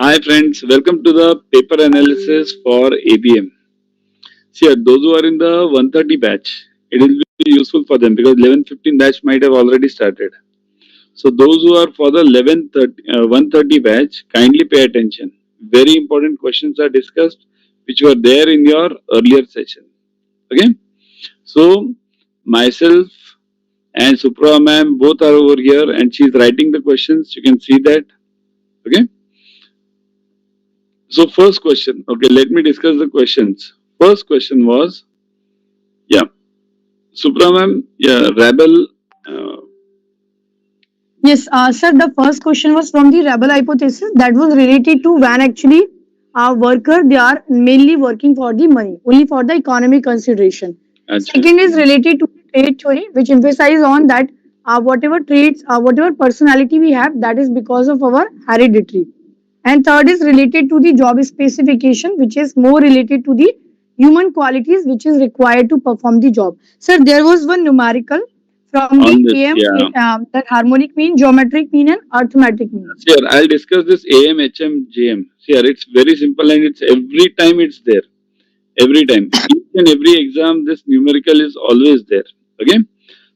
Hi friends, welcome to the paper analysis for ABM. See, those who are in the 130 batch, it will be useful for them because 11:15 batch might have already started. So those who are for the 130 batch, kindly pay attention. Very important questions are discussed which were there in your earlier session. Okay? So myself and Suprabha ma'am both are over here and she is writing the questions. You can see that. Okay? So first question. Okay, let me discuss the questions. First question was, yeah, Supra ma'am, yeah, Rabel, uh, Yes, sir, the first question was from the rebel hypothesis that was related to when actually a worker they are mainly working for the money, only for the economic consideration. Acha. Second is related to trade theory, which emphasizes on that whatever traits, whatever personality we have, that is because of our hereditary. And third is related to the job specification, which is more related to the human qualities which is required to perform the job. Sir, there was one numerical from the On this, AM, yeah. that harmonic mean, geometric mean, and arithmetic mean. See, here, I'll discuss this AM, HM, JM. See, here, it's very simple and it's every time it's there. Every time. Each and every exam, this numerical is always there. Okay?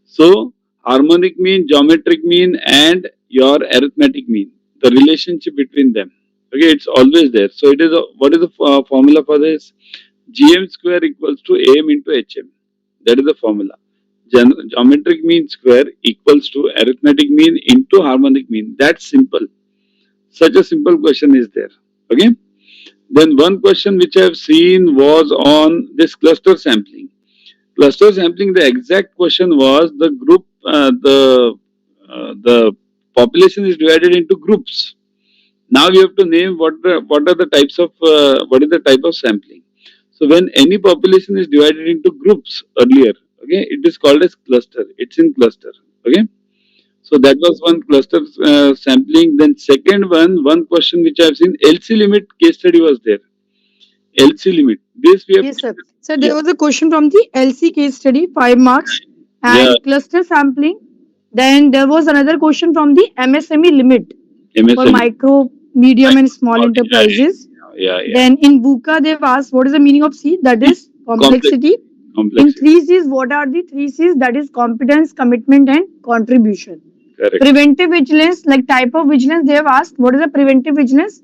So, harmonic mean, geometric mean, and your arithmetic mean. The relationship between them. Okay, it's always there. So, it is what is the formula for this? GM square equals to AM into HM. That is the formula. Geometric mean square equals to arithmetic mean into harmonic mean. That's simple. Such a simple question is there. Okay. Then one question which I have seen was on this cluster sampling. Cluster sampling. The exact question was the group. The population is divided into groups. Now we have to name what are the types of what is the type of sampling. So when any population is divided into groups earlier, okay, it is called as cluster. It's in cluster. Okay. So that was one cluster sampling. Then second one question which I have seen, LC limit case study was there. LC limit. This we have. Yes, sir. So Yeah. there was a question from the LC case study, 5 marks, Yeah. and cluster sampling. Then there was another question from the MSME limit for MSME. micro, medium, and small Yeah. enterprises. Yeah. Yeah. Then in Buka, they've asked what is the meaning of C? That is Complex. complexity. In Complexity. three C's, what are the three C's? That is competence, commitment, and contribution. Correct. Preventive vigilance, like type of vigilance, they have asked what is the preventive vigilance?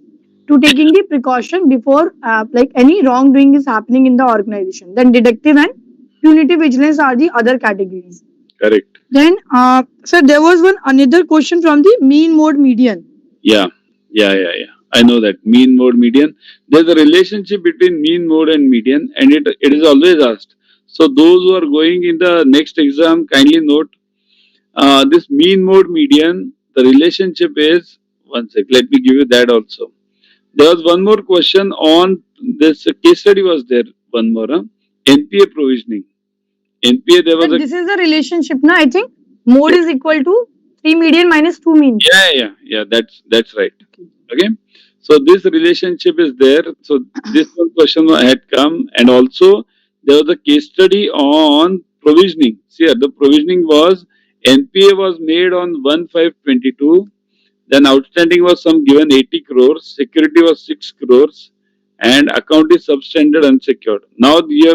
To taking the precaution before like any wrongdoing is happening in the organization. Then deductive and punitive vigilance are the other categories. Correct. Then, sir, there was one another question from the mean mode median. Yeah. Yeah. Yeah. Yeah. I know that mean mode median. There's a relationship between mean mode and median, and it is always asked. So those who are going in the next exam, kindly note this mean mode median. The relationship is one sec. Let me give you that also. There was one more question on this case study was there. One more NPA provisioning. NPA there Sir, was a this is the relationship, na? I think mode is equal to 3 median minus 2 mean. yeah. That's right. Okay. So this relationship is there. So this one question had come, and also there was a case study on provisioning. See, the provisioning was NPA was made on 1/5/22. Then outstanding was some given 80 crores, security was 6 crores, and account is substandard unsecured. Now you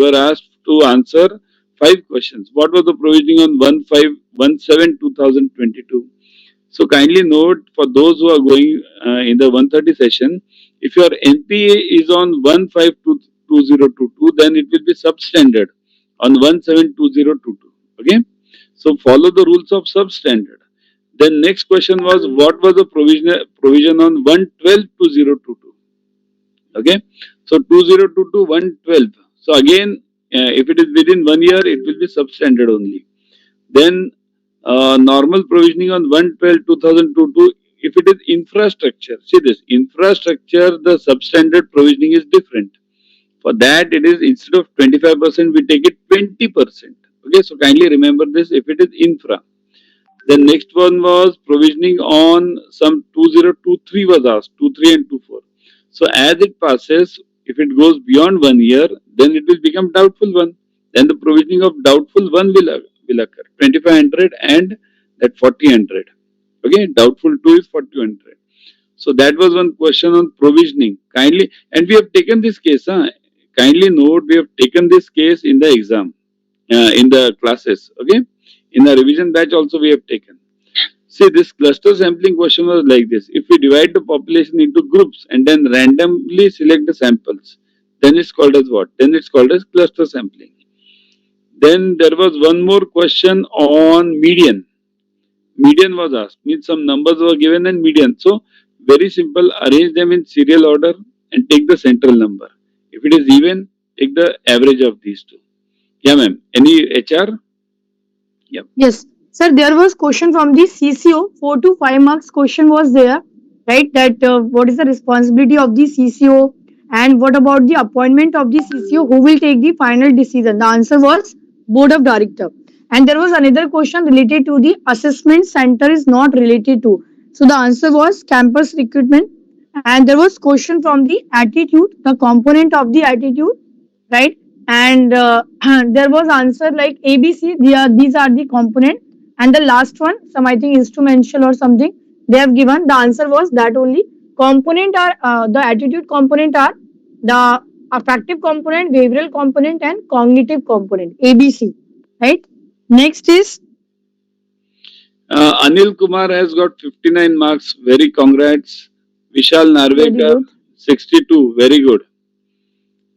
are asked to answer 5 questions. What was the provisioning on 1/5/17/2022? So kindly note for those who are going in the 130 session, if your NPA is on 1/5/2022, then it will be substandard on 1/7/2022. Okay, so follow the rules of substandard. Then next question was what was the provision on 1/12/2022? Okay, so 2022 1/12. So again, if it is within 1 year, it will be substandard only. Then normal provisioning on 1/12/2022. If it is infrastructure, see this infrastructure, the substandard provisioning is different. For that, it is instead of 25%, we take it 20%. Okay, so kindly remember this if it is infra. Then next one was provisioning on some 2023 was asked, 23 and 24. So as it passes, if it goes beyond 1 year, then it will become doubtful one. Then the provisioning of doubtful one will occur. 2500 and that 4000. Okay, doubtful 2 is 4000. So that was one question on provisioning. Kindly, and we have taken this case. Kindly note, we have taken this case in the exam, in the classes. Okay, in the revision batch also we have taken. See, this cluster sampling question was like this. If we divide the population into groups and then randomly select the samples, then it's called as what? Then it's called as cluster sampling. Then there was one more question on median. Median was asked, means some numbers were given and median. So, very simple, arrange them in serial order and take the central number. If it is even, take the average of these two. Yeah, ma'am. Any HR? Yeah. Yes, sir. There was question from the CCO. 4 to 5 marks question was there, right? That what is the responsibility of the CCO, and what about the appointment of the CCO? Who will take the final decision? The answer was board of director. And there was another question related to the assessment center is not related to. So the answer was campus recruitment. And there was question from the attitude, the component of the attitude, right? And there was answer like ABC. These are the component, and the last one, some I think instrumental or something. They have given the answer was that only component are the attitude component are the affective component, behavioral component, and cognitive component. ABC, right? Next is Anil Kumar has got 59 marks. Very congrats. Vishal very Narvekar, good. 62. Very good.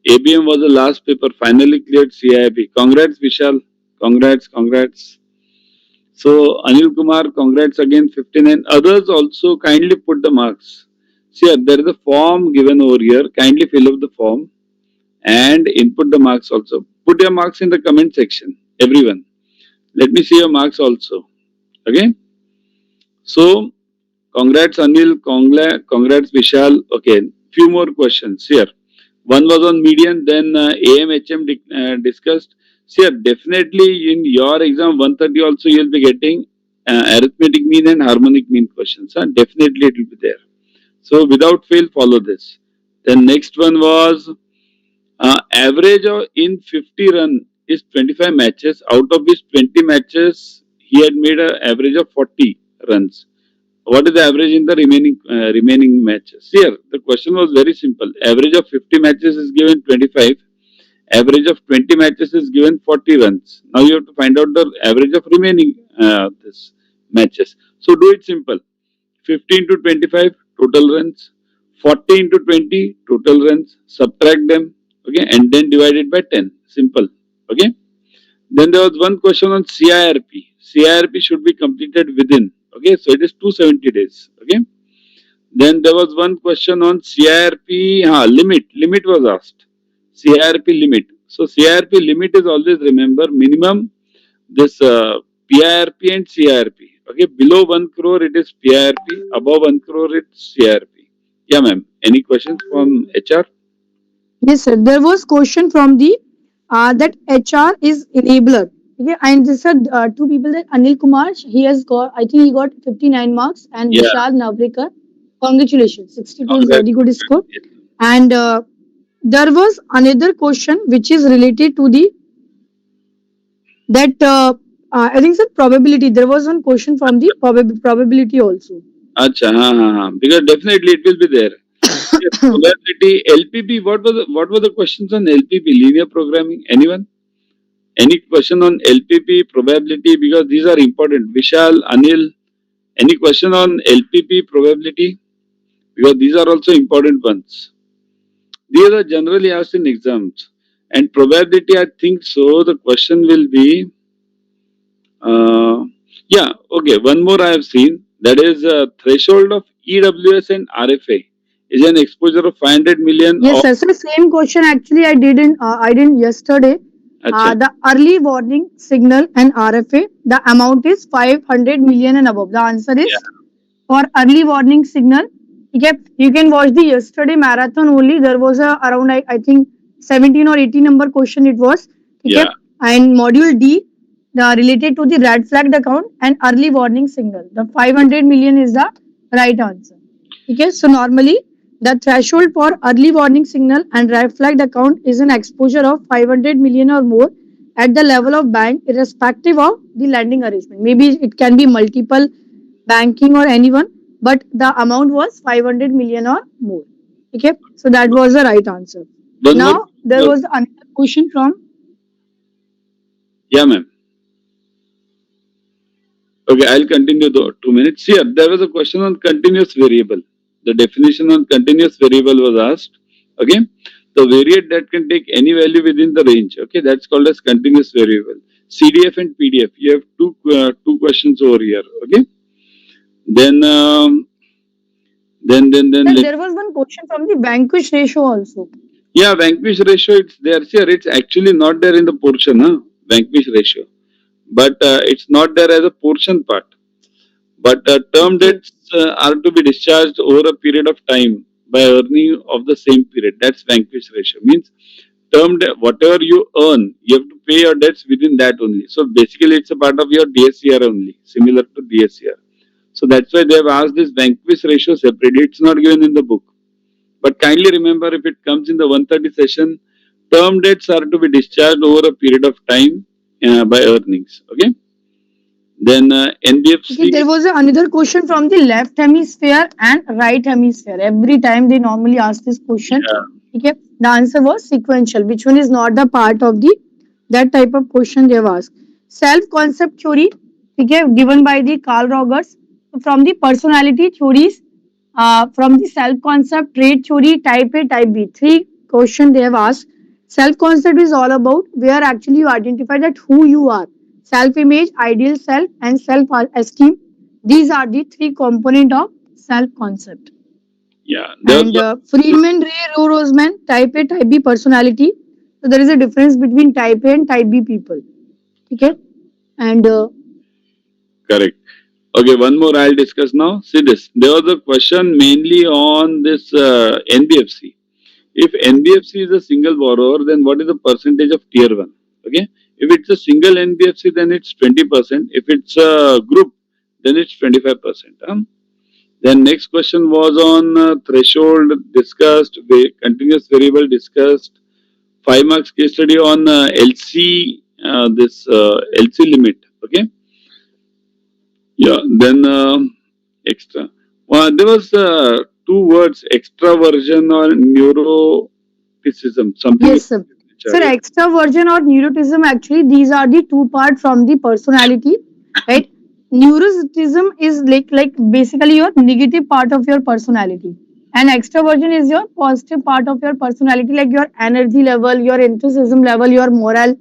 ABM was the last paper. Finally cleared CAIIB. Congrats, Vishal. Congrats, congrats. So, Anil Kumar, congrats again. 59. Others also kindly put the marks. See, there is a form given over here. Kindly fill up the form and input the marks also. Put your marks in the comment section. Everyone. Let me see your marks also. Okay. So, congrats Anil, congrats Vishal. Okay, few more questions here. One was on median, then AMHM discussed. See, definitely in your exam 130 also you will be getting arithmetic mean and harmonic mean questions. Definitely it will be there. So without fail follow this. Then next one was average of in 50 run is 25 matches. Out of which 20 matches he had made an average of 40 runs. What is the average in the remaining matches? Here, the question was very simple. Average of 50 matches is given 25. Average of 20 matches is given 40 runs. Now you have to find out the average of remaining this matches. So do it simple. 15 to 25 total runs. 40 into 20 total runs. Subtract them. Okay, and then divide it by 10. Simple. Okay. Then there was one question on CIRP. CIRP should be completed within. Okay, so it is 270 days. Okay. Then there was one question on CIRP limit. Limit was asked. CIRP limit. So CIRP limit is always remember minimum this PIRP and CIRP. Okay, below 1 crore it is PIRP, above 1 crore it's CIRP. Yeah, ma'am. Any questions from HR? Yes, sir. There was question from the that HR is enabler. Okay, and this are two people that Anil Kumar, he has got, I think he got 59 marks, and Yeah, Vishal Navrekar, congratulations, 62 is congrats. very good score. Yes. And there was another question which is related to the that I think sir probability. There was one question from the probability also. Acha, because definitely it will be there. Yes, probability, LPP, what were the questions on LPP, linear programming? Anyone? Any question on LPP, probability? Because these are important. Vishal, Anil, any question on LPP, probability? Because these are also important ones. These are generally asked in exams. And probability, I think so, the question will be, uh, yeah, okay, one more I have seen. That is threshold of EWS and RFA is an exposure of 500 million Yes, or sir. So same question actually I did yesterday. Acha. The early warning signal and RFA, the amount is 500 million and above. The answer Yeah, is for early warning signal. Okay, you can watch the yesterday marathon only. There was a around I think 17 or 18 number question it was. Okay, yeah, and module D, the related to the red flagged account and early warning signal. The 500 million is the right answer. Okay, so normally the threshold for early warning signal and red flagged account is an exposure of 500 million or more at the level of bank, irrespective of the lending arrangement. Maybe it can be multiple banking or anyone. but the amount was 500 million or more. Okay, so that was the right answer. One more. Now there was another question from. Yeah, ma'am. Okay, I'll continue the 2 minutes. Here, there was a question on continuous variable. The definition on continuous variable was asked. Okay, the variate that can take any value within the range. Okay, that's called as continuous variable. CDF and PDF. You have two questions over here. Okay, then Sir, let, there was one question from the vanquish ratio also. yeah, vanquish ratio. It's there. Here, it's actually not there in the portion. Huh? Vanquish ratio, but it's not there as a portion part. But term Okay. debts are to be discharged over a period of time by earning of the same period. That's vanquish ratio. Means term debt, whatever you earn, you have to pay your debts within that only. So basically, it's a part of your DSCR only, similar to DSCR. So that's why they have asked this vanquish ratio separately. It's not given in the book. But kindly remember, if it comes in the 130 session, term debts are to be discharged over a period of time by earnings. Okay. Then Okay, NBFC. there was another question from the left hemisphere and right hemisphere. Every time they normally ask this question. Yeah, Okay, the answer was sequential, which one is not the part of the that type of question they have asked. Self concept theory, okay, given by the Carl Rogers. From the personality theories, from the self concept, trait theory, type A, type B. Three questions they have asked. Self concept is all about where actually you identify that who you are. Self image, ideal self, and self esteem. These are the three component of self concept. yeah. There was And Friedman, Ray, Rosman, type A, type B personality. So there is a difference between type A and type B people. Okay, and correct. Okay, one more I'll discuss now. See this. There was a question mainly on this NBFC. If NBFC is a single borrower, then what is the percentage of tier one? Okay. If it's a single NBFC, then it's 20%. If it's a group, then it's 25%. Then next question was on threshold discussed, continuous variable discussed, 5 marks case study on LC, this LC limit. Okay. Yeah, then extra. Well, there was two words, extraversion or neuroticism, something. yes, sir. Sir, extraversion or neuroticism, actually, these are the two part from the personality, right? Neuroticism is like basically your negative part of your personality, and extraversion is your positive part of your personality, like your energy level, your enthusiasm level, your morale.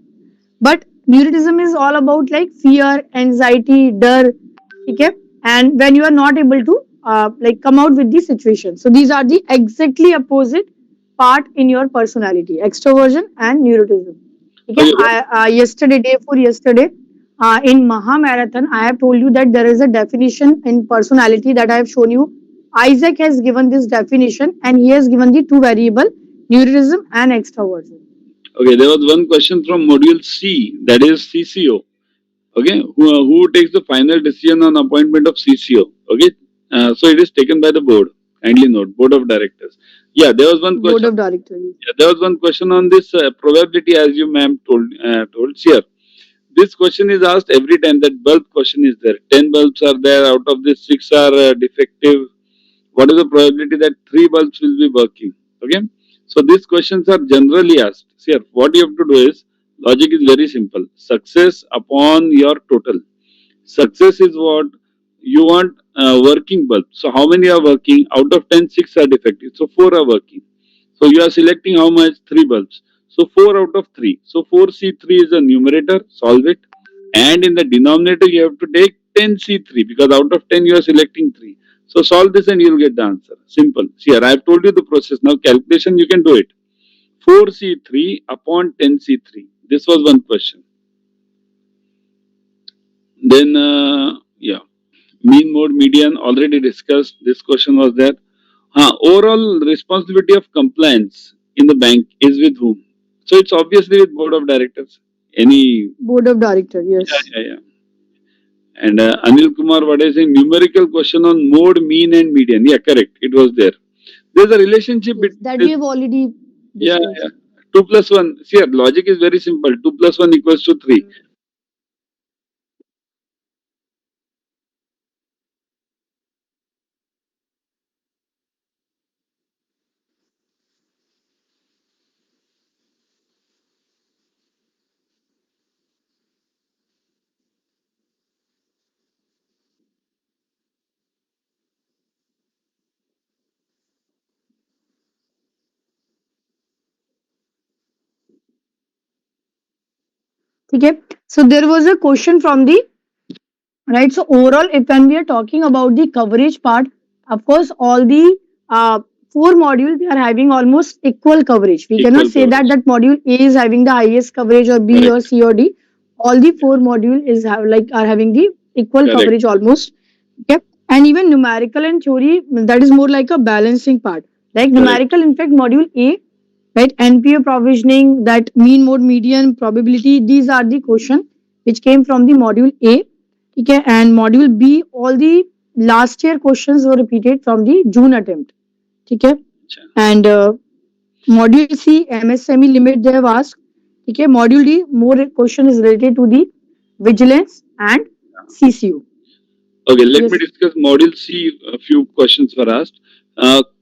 But neuroticism is all about like fear, anxiety, dar, okay? And when you are not able to like come out with the situation. So these are the exactly opposite part in your personality, extroversion and neuroticism. Okay, Okay, yesterday, day for yesterday, in Maha Marathon, I have told you that there is a definition in personality that I have shown you. Isaac has given this definition and he has given the two variable, neuroticism and extroversion. okay, there was one question from module C, that is CCO. Okay, who takes the final decision on appointment of CCO? Okay, so it is taken by the board. Kindly note, board of directors. Yeah, there was one Board question. of directors. Yeah, there was one question on this probability, as you ma'am told here. This question is asked every time. That bulb question is there. 10 bulbs are there. Out of this, 6 are defective. What is the probability that 3 bulbs will be working? Okay. So these questions are generally asked. See, here, what you have to do is logic is very simple. Success upon your total. Success is what you want working bulbs. So how many are working? Out of 10, 6 are defective. So 4 are working. So you are selecting how much? 3 bulbs. So 4 out of 3. So 4C3 is a numerator. Solve it. And in the denominator, you have to take 10C3 because out of 10, you are selecting 3. So solve this and you will get the answer. Simple. See here, I have told you the process. Now calculation, you can do it. 4C3 upon 10C3. This was one question. Then, yeah, mean, mode, median, already discussed. This question was there. Overall responsibility of compliance in the bank is with whom? So it's obviously with board of directors. Any, Board of directors, yeah, yes. yeah, yeah. And Anil Kumar, what is a numerical question on mode, mean, and median? Yeah, correct. It was there. There's a relationship Yes, between that we this. have already Yeah, yeah. discussed. 2 plus 1. See, here, logic is very simple. 2 plus 1 equals to 3. Okay. So there was a question from the right. So overall, if when we are talking about the coverage part, of course, all the uh, four modules they are having almost equal coverage. We cannot Equal say that coverage. that module A is having the highest coverage or B or Correct. C or D. All the Yeah. four module is have, like are having the equal Correct. coverage almost. Okay. And even numerical and theory that is more like a balancing part. Like Correct. numerical, in fact, module A, right? NPA provisioning, that mean mode median probability. These are the question which came from the module A. Okay, and module B, all the last year questions were repeated from the June attempt. Okay, Acha. and module C, MSME limit they have asked. Okay, module D, more question is related to the vigilance and CCU. Okay, let me Yes, discuss module C. A few questions were asked.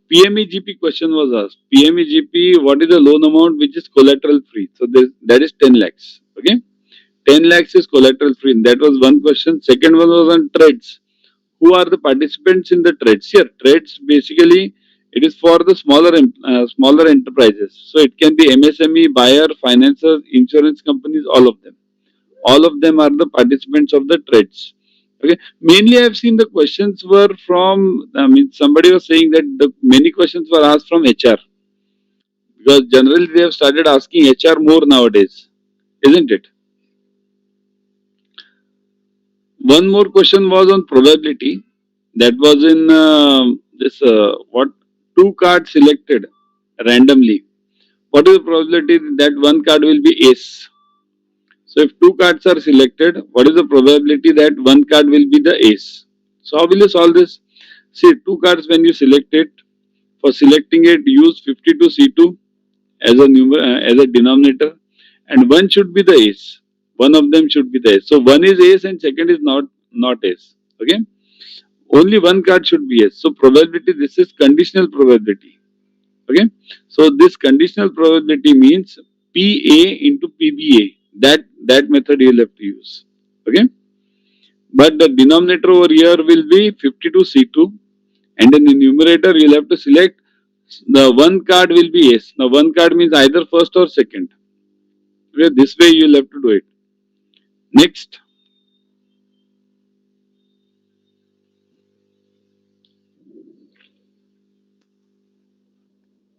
PMEGP question was asked. PMEGP, what is the loan amount which is collateral free? So that is 10 lakhs. Okay, 10 lakhs is collateral free. That was one question. Second one was on trades. Who are the participants in the trades? Here, trades basically it is for the smaller enterprises. So it can be MSME, buyer, financiers, insurance companies, all of them are the participants of the trades. Okay, mainly I've seen the questions were from, I mean, somebody was saying that the many questions were asked from HR, because generally they have started asking HR more nowadays, isn't it? One more question was on probability. That was in this what, two cards selected randomly, what is the probability that one card will be ace? So if two cards are selected, what is the probability that one card will be the ace? So how will you solve this? See, two cards when you select it, for selecting it, use 52C2 as a as a denominator, and one should be the ace. One of them should be the ace. So one is ace and second is not ace. Okay, only one card should be ace. So probability. This is conditional probability. Okay, so this conditional probability means PA into PBA. That method you will have to use. Okay, but the denominator over here will be 52C2, and in the numerator you'll have to select the one card will be S. Now one card means either first or second. Okay, this way you'll have to do it. Next,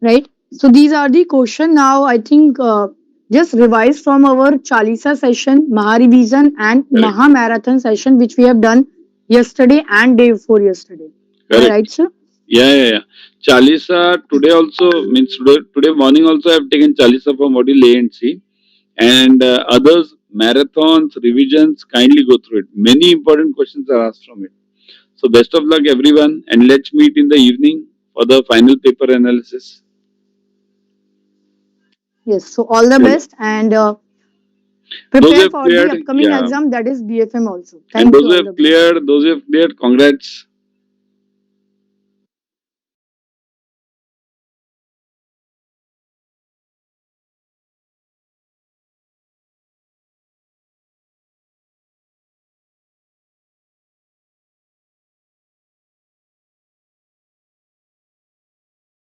right. So these are the question. Now I think just revise from our Chalisa session, Maha revision and correct, Maha marathon session which we have done yesterday and day before yesterday. Am I right, correct. sir? Yeah. Chalisa today also means today morning also I have taken Chalisa for module A and C, and others marathons revisions, kindly go through it. Many important questions are asked from it. So best of luck everyone, and let's meet in the evening for the final paper analysis. Yes. So all the Chalo. best and Those who prepare have for the cleared, upcoming yeah, exam that is BFM also. and Thank you. All the best. those who have cleared, congrats.